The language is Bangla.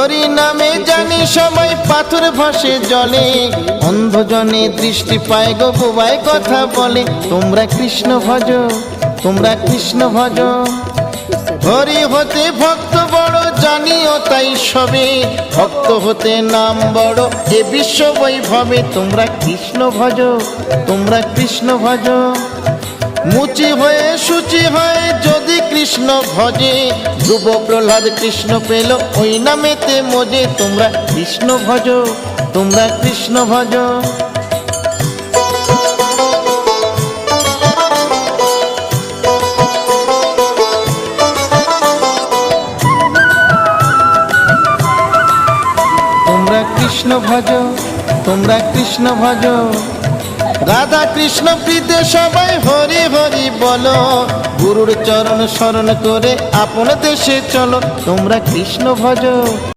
হরি নামে জানি সবাই পাথর ভাসে জলে, অন্ধজনে দৃষ্টি পায় গো বোবায় কথা বলে। তোমরা কৃষ্ণ ভজ, তোমরা কৃষ্ণ ভজ। হরি হতে ভক্ত বড় জানিও তাই সবে, ভক্ত হতে নাম বড় এ বিশ্ব বৈভবে। তোমরা কৃষ্ণ ভজ, তোমরা কৃষ্ণ ভজ। মুচি হয়ে শুচি হয়ে যদি কৃষ্ণ ভজে, ধ্রুব প্রহ্লাদ কৃষ্ণ পেল ওই নামেতে মজে। তোমরা কৃষ্ণ ভজ, তোমরা কৃষ্ণ ভজ। তোমরা কৃষ্ণ ভজ, তোমরা কৃষ্ণ ভজ। রাধা কৃষ্ণ প্রীতে সবাই হরি হরি বলো, গুরুর চরণ শরণ করে আপন দেশে চলো। তোমরা কৃষ্ণ ভজ।